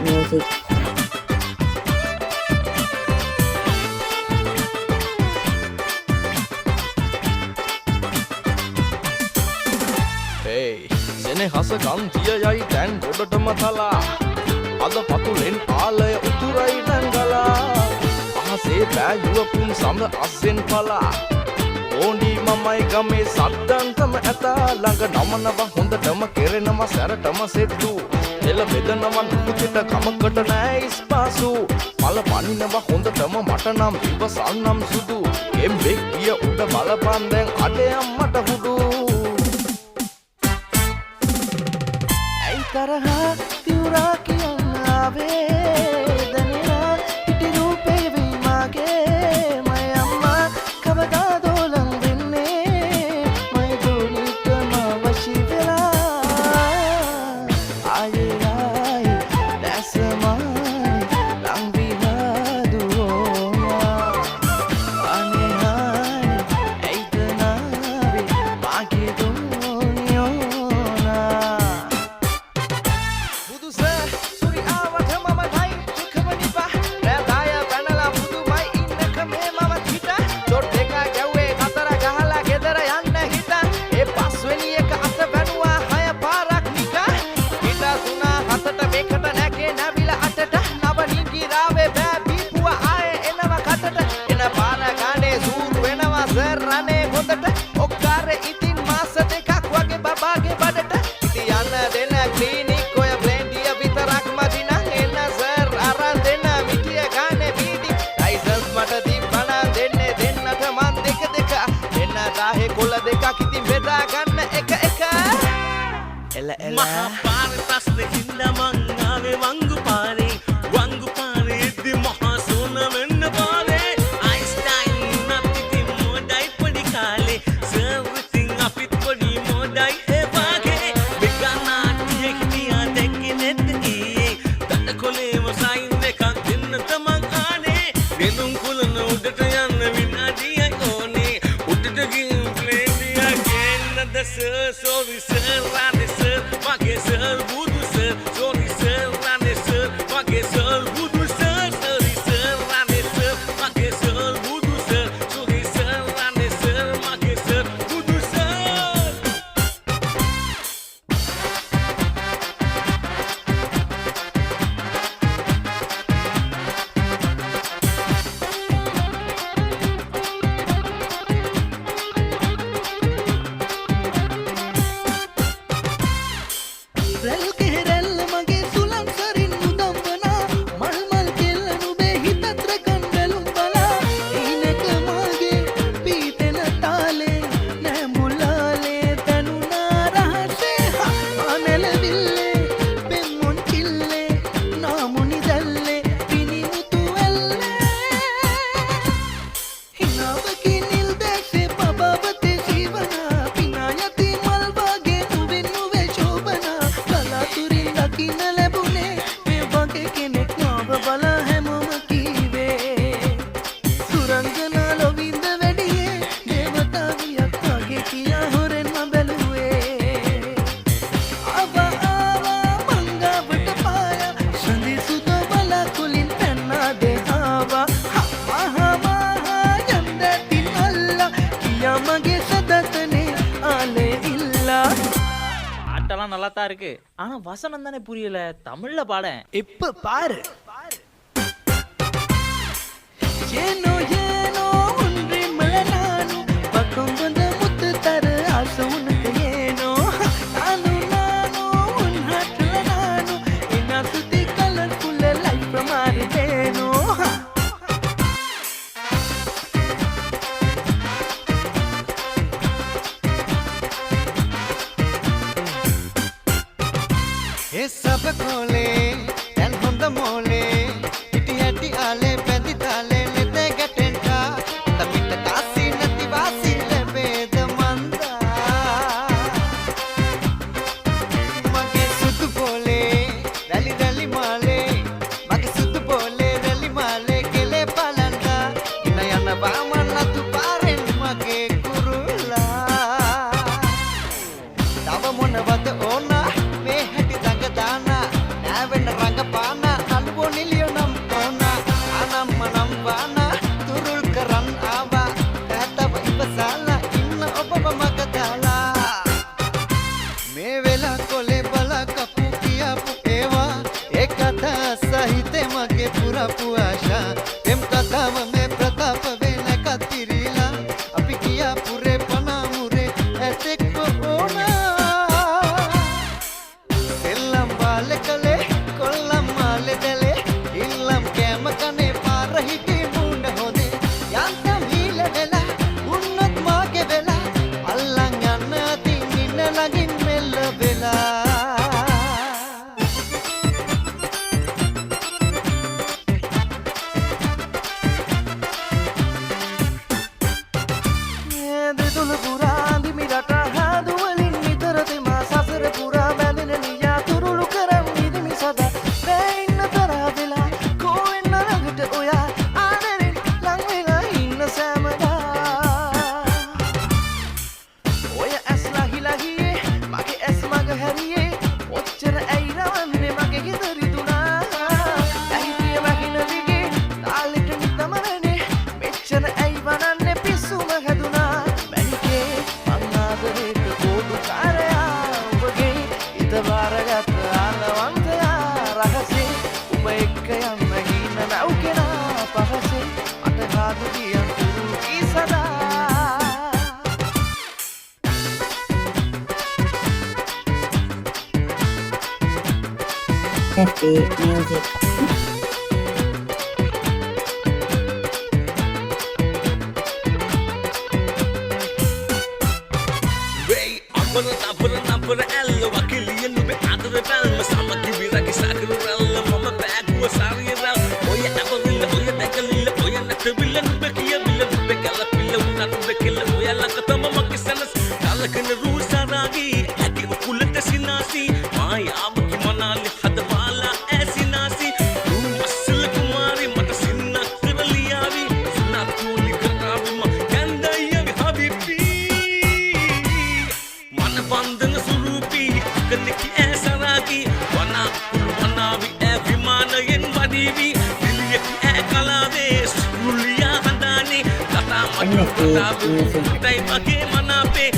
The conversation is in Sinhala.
music. Hey, සෙනෙහස කන්තියයි දැන් ගොඩටම තලා අද පතුලෙන් ආලය උතුරයි නැංගලා අහසේ පෑයුවපුන් සඳ අස්සෙන් පලා ඕනි මමයි ගමේ සද්දන්තම ඇතා ළඟ නමනව හොඳටම කෙරෙනම සැරටම සෙට්ටු එල බෙදනවා නුකුතිට කමකට නෑ ඉස්පාසු මල පනිනව හොඳටම මට නම් ඉවසන්නම් සුදු එම්බෙක් ගිය උඩ බලපන් දැන් අඩයම් මට හුඩු ඇයි තරහා තිවුරා කියන්න ආවේ දැනෙනා හිටි රූපේ වෙයි මාගේ මය අම්මා කවදා දෝලන් වෙන්නේ මය දෝනිටම වශී වෙලා ආයේ ආයේ දැසමානේ ලං විහදුවෝනා අනේ ආනේ ඇයිද නාවේ මාගේ දෝනියෝනා මහපාරතස්ද හින්දමං ආවේ වංගු පාරේ ඉද්දි මහා සෝන වෙන්න පාරේ අයින්ස්ටයින් උනත් ඉතින් මොඩයි පොඩි කාලේ සර් ඉතින් අපිත් පොඩි මොඩයි ඒ වාගේ බෙගනාටියෙ හිටියා දැක්කේ නැද්ද ඊයේ දඩ කොලේම සයින් එකක් දෙන්න තමන් ආනේ ගෙදුම් කුලන උඩට යන්න විනාඩියක් ඕනේ උඩට ගිහින් ප්ලේන් එකක් ගේන්නද sir sorry sir Maggie sir, voodoo sir, sorry sir, rane sir, Maggie sir, voodoo sir, sorry sir, rane sir, Maggie sir, voodoo sir, sorry sir, rane sir, Maggie sir, voodoo sir. பாட்டெல்லாம் நல்லா தான் இருக்கு ஆனா வசனம் தானே புரியல தமிழ்ல பாட இப்ப பாரு ஏனோ ஏனோ ஒன்றே மலனானு பக்கம் வந்த முத்து தர ஆசை உனக்கு ஏனோ நானு நானு ඒ සබ කොලේ දැන් හොඳ මොලේ ඉටි හැටි ආලේ බැඳි තාලේ ලෙතේ ගැටෙන්ටා තමිට කාසි නැති වාසි ලැබේද මන්දා මගේ සුදු බෝලේ රැලි රැලි මාලේ මගේ සුදු බෝලේ රැලි මාලේ කෙලේ බලන්දා ඉන යන බාමන් අතු පාරෙන් මගේ කුරුල්ලා තව මොනවද ඕනා මේ හැටි දඟ දානා නෑවෙන්න රඟපානා අලුවෝ නිලියෝ නම් ඕනා අනම්ම නම් වානා තුරුල් කරන් ආවා ඈතව ඉවසාලා ඉන්න ඔබව මග දාලා මේ වෙලා කොලේ බලා කපු කියාපු ඒවා ඒ කතා සහිතේ මගේ පුරපු ආශා එම් කතාව මේ ප්‍රතාප වෙන කතිරිලා අපි කියාපු රේ පනාමුරේ ඇතෙක් ඕනා සෙල්ලම් බාලේ කලේ කොල්ලම් මාලේ දැලේ ඉල්ලම් කෑම කනේ පාර හිටි මුණ හොදේ යන්තම් හීල වෙලා උන්නත් මාගේ වෙලා අල්ලන් යන්න අතින් ඉන්න ළඟින් මෙල්ල වෙලා දෙතුල පුරා දිමිරට හදුවලින් නිතර දෙමා සසර පුරා බැඳෙන නියා තුරුළු කරන් නිදිමි සදා බෑ ඉන්න තරහ වෙලා කෝවෙන්න ළඟට ඔයා ආදරෙන් ලං වෙලා ඉන්න සෑමදා ඔය ඇස් ලහි ලහියේ මගේ ඇස් මග හැරියේ ඔච්චර ඇයි රවන්නේ මගේ හිත රිදුනා ඇහිතිය මහින දිගේ තාලෙට නිතමරනේ මෙච්චර ඇයි වනන්නේ පිස්සුම හැදුනා මැනිකේ මං ආදරේට කෝඩු කාරයා ඔබගේ හිත බාරගත් ආලවන්තයා රහසේ ඔබ එක්ක යන්න ගින්න නැව් කෙනා පහසේ මට කාදු දියන් තුරු කී සදා Happy music. Ray, අපර ඇල්ල වකිලිය නුඹේ ආදර බැල්ම සමගි විරකි සාගර රැල්ල මම බෑගුව සාරිය රැල් ඔය ඇබවිල්ල ඔය දැකලිල්ල ඔය නැතවිල්ල නුඹේ කියවිල්ල නුඹේ කලපිල්ල උනත් නුඹේ කෙල්ල ඔය ළඟ තම මගේ සනස් කලකන රූසාරාගී ඇකි උකුලට සිනාසි මායාවකි මනාලි හදවාලා ඇසිනාසි මස්සල කුමාරි මට සින්නක් කරලියාවි සුනත් නූලි කරාවිම කන්දයියවි හබිබී මන බන්ධන සුරූපී කනෙකි ඇසරාගී වනා කුළු වනාවි ඇ විමානයෙන් වඩීවි දිලියකි ඇ කලාවේ සුරුලියා හඳානේ කතා මට කතාවේ තයි මගේ මනාපේ